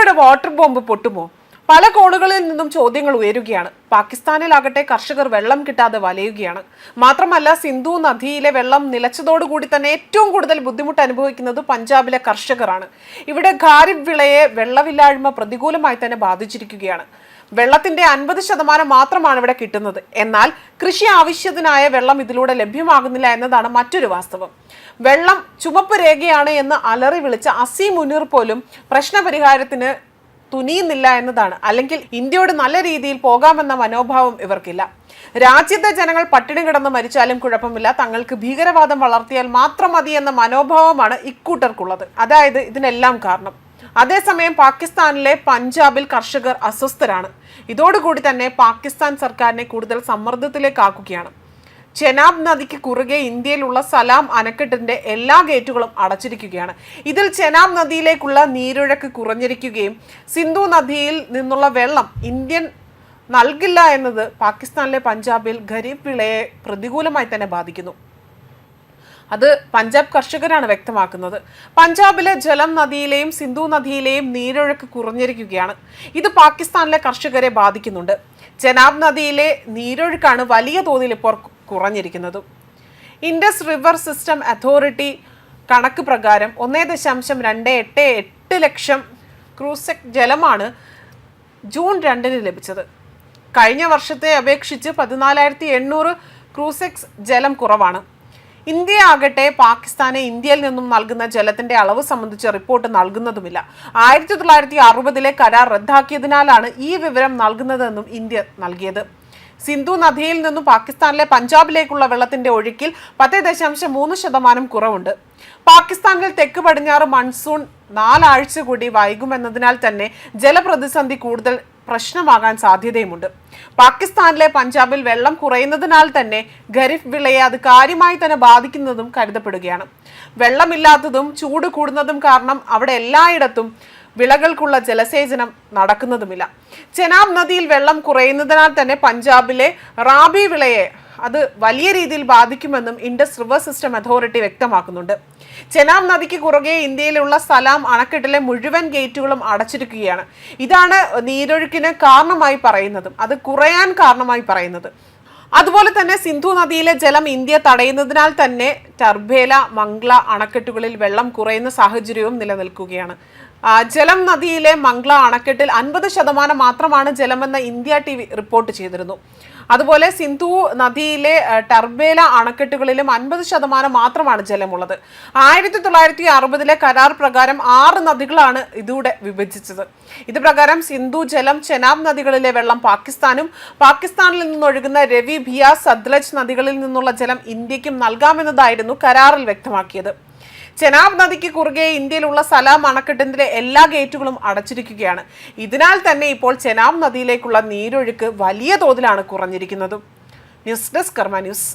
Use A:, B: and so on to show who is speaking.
A: ഇന്ത്യയുടെ water bomb പൊട്ടുമോ? പല കോണുകളിൽ നിന്നും ചോദ്യങ്ങൾ ഉയരുകയാണ്. പാകിസ്ഥാനിലാകട്ടെ കർഷകർ വെള്ളം കിട്ടാതെ വലയുകയാണ്. മാത്രമല്ല, സിന്ധു നദിയിലെ വെള്ളം നിലച്ചതോടുകൂടി തന്നെ ഏറ്റവും കൂടുതൽ ബുദ്ധിമുട്ട് അനുഭവിക്കുന്നത് പഞ്ചാബിലെ കർഷകരാണ്. ഇവിടെ ഖാരിഫ് വിളയെ വെള്ളമില്ലായ്മ പ്രതികൂലമായി തന്നെ ബാധിച്ചിരിക്കുകയാണ്. വെള്ളത്തിന്റെ 50% മാത്രമാണ് ഇവിടെ കിട്ടുന്നത്. എന്നാൽ കൃഷി ആവശ്യത്തിനായ വെള്ളം ഇതിലൂടെ ലഭ്യമാകുന്നില്ല എന്നതാണ് മറ്റൊരു വാസ്തവം. വെള്ളം ചുമപ്പ് രേഖയാണ് എന്ന് അലറി വിളിച്ച അസീം മുനീർ പോലും പ്രശ്നപരിഹാരത്തിന് തുനിയുന്നില്ല എന്നതാണ്. അല്ലെങ്കിൽ ഇന്ത്യയോട് നല്ല രീതിയിൽ പോകാമെന്ന മനോഭാവം ഇവർക്കില്ല. രാജ്യത്തെ ജനങ്ങൾ പട്ടിണി കിടന്ന് മരിച്ചാലും കുഴപ്പമില്ല, തങ്ങൾക്ക് ഭീകരവാദം വളർത്തിയാൽ മാത്രം മതി എന്ന മനോഭാവമാണ് ഇക്കൂട്ടർക്കുള്ളത്. അതായത് ഇതിനെല്ലാം കാരണം. അതേസമയം പാകിസ്ഥാനിലെ പഞ്ചാബിൽ കർഷകർ അസ്വസ്ഥരാണ്. ഇതോടുകൂടി തന്നെ പാകിസ്ഥാൻ സർക്കാരിനെ കൂടുതൽ സമ്മർദ്ദത്തിലേക്കാക്കുകയാണ്. ചെനാബ് നദിക്ക് കുറുകെ ഇന്ത്യയിലുള്ള സലാം അണക്കെട്ടിന്റെ എല്ലാ ഗേറ്റുകളും അടച്ചിരിക്കുകയാണ്. ഇതിൽ ചെനാബ് നദിയിലേക്കുള്ള നീരൊഴുക്ക് കുറഞ്ഞിരിക്കുകയും സിന്ധു നദിയിൽ നിന്നുള്ള വെള്ളം ഇന്ത്യൻ നൽകില്ല എന്നത് പാകിസ്ഥാനിലെ പഞ്ചാബിൽ ഖരീഫ് വിളയെ പ്രതികൂലമായി തന്നെ ബാധിക്കുന്നു. അത് പഞ്ചാബ് കർഷകരാണ് വ്യക്തമാക്കുന്നത്. പഞ്ചാബിലെ ജലം നദിയിലെയും സിന്ധു നദിയിലെയും നീരൊഴുക്ക് കുറഞ്ഞിരിക്കുകയാണ്. ഇത് പാകിസ്ഥാനിലെ കർഷകരെ ബാധിക്കുന്നുണ്ട്. ചെനാബ് നദിയിലെ നീരൊഴുക്കാണ് വലിയ തോതിൽ ഇപ്പോൾ കുറഞ്ഞിരിക്കുന്നത്. ഇൻഡസ് റിവർ സിസ്റ്റം അതോറിറ്റി കണക്ക് പ്രകാരം 1.288 ലക്ഷം ക്യൂസെക് ജലമാണ് ജൂൺ 2 ലഭിച്ചത്. കഴിഞ്ഞ വർഷത്തെ അപേക്ഷിച്ച് 14,800 ക്യൂസെക്സ് ജലം കുറവാണ്. ഇന്ത്യ ആകട്ടെ പാകിസ്ഥാനെ ഇന്ത്യയിൽ നിന്നും നൽകുന്ന ജലത്തിന്റെ അളവ് സംബന്ധിച്ച് റിപ്പോർട്ട് നൽകുന്നതുമില്ല. 1960 കരാർ റദ്ദാക്കിയതിനാലാണ് ഈ വിവരം നൽകുന്നതെന്നും ഇന്ത്യ നൽകിയത്. സിന്ധു നദിയിൽ നിന്നും പാകിസ്ഥാനിലെ പഞ്ചാബിലേക്കുള്ള വെള്ളത്തിന്റെ ഒഴുക്കിൽ 10.3% കുറവുണ്ട്. പാകിസ്ഥാനിൽ തെക്ക് പടിഞ്ഞാറ് മൺസൂൺ 4 ആഴ്ച കൂടി വൈകുമെന്നതിനാൽ തന്നെ ജലപ്രതിസന്ധി കൂടുതൽ പ്രശ്നമാകാൻ സാധ്യതയുമുണ്ട്. പാകിസ്ഥാനിലെ പഞ്ചാബിൽ വെള്ളം കുറയുന്നതിനാൽ തന്നെ ഖരീഫ് വിളയെ അത് കാര്യമായി തന്നെ ബാധിക്കുന്നതും കരുതപ്പെടുകയാണ്. വെള്ളമില്ലാത്തതും ചൂട് കൂടുന്നതും കാരണം അവിടെ എല്ലായിടത്തും വിളകൾക്കുള്ള ജലസേചനം നടക്കുന്നതുമില്ല. ചെനാബ് നദിയിൽ വെള്ളം കുറയുന്നതിനാൽ തന്നെ പഞ്ചാബിലെ റാബി വിളയെ അത് വലിയ രീതിയിൽ ബാധിക്കുമെന്നും ഇൻഡസ് റിവർ സിസ്റ്റം അതോറിറ്റി വ്യക്തമാക്കുന്നുണ്ട്. ചെനാബ് നദിക്ക് കുറുകെ ഇന്ത്യയിലുള്ള സലാം അണക്കെട്ടിലെ മുഴുവൻ ഗേറ്റുകളും അടച്ചിരിക്കുകയാണ്. ഇതാണ് നീരൊഴുക്കിന് കാരണമായി പറയുന്നതും അത് കുറയാൻ കാരണമായി പറയുന്നത്. അതുപോലെ തന്നെ സിന്ധു നദിയിലെ ജലം ഇന്ത്യ തടയുന്നതിനാൽ തന്നെ ടർബേല, മംഗ്ല അണക്കെട്ടുകളിൽ വെള്ളം കുറയുന്ന സാഹചര്യവും നിലനിൽക്കുകയാണ്. ജലം നദിയിലെ മംഗ്ല അണക്കെട്ടിൽ 50% മാത്രമാണ് ജലമെന്ന് ഇന്ത്യ TV റിപ്പോർട്ട് ചെയ്തിരുന്നു. അതുപോലെ സിന്ധു നദിയിലെ ടർബേല അണക്കെട്ടുകളിലും 50% മാത്രമാണ് ജലമുള്ളത്. 1960 കരാർ പ്രകാരം 6 നദികളാണ് ഇതിലൂടെ വിഭജിച്ചത്. ഇത് പ്രകാരം സിന്ധു ജലം, ചെനാബ് നദികളിലെ വെള്ളം പാകിസ്ഥാനും പാകിസ്ഥാനിൽ നിന്നൊഴുകുന്ന രവി, ബിയാസ്, സത്ലജ് നദികളിൽ നിന്നുള്ള ജലം ഇന്ത്യക്കും നൽകാമെന്നതായിരുന്നു കരാറിൽ വ്യക്തമാക്കിയത്. ചെനാബ് നദിക്ക് കുറുകെ ഇന്ത്യയിലുള്ള സലാം അണക്കെട്ടിന്റെ എല്ലാ ഗേറ്റുകളും അടച്ചിരിക്കുകയാണ്. ഇതിനാൽ തന്നെ ഇപ്പോൾ ചെനാബ് നദിയിലേക്കുള്ള നീരൊഴുക്ക് വലിയ തോതിലാണ് കുറഞ്ഞിരിക്കുന്നത്. ന്യൂസ് ഡെസ്ക് കർമ്മ ന്യൂസ്.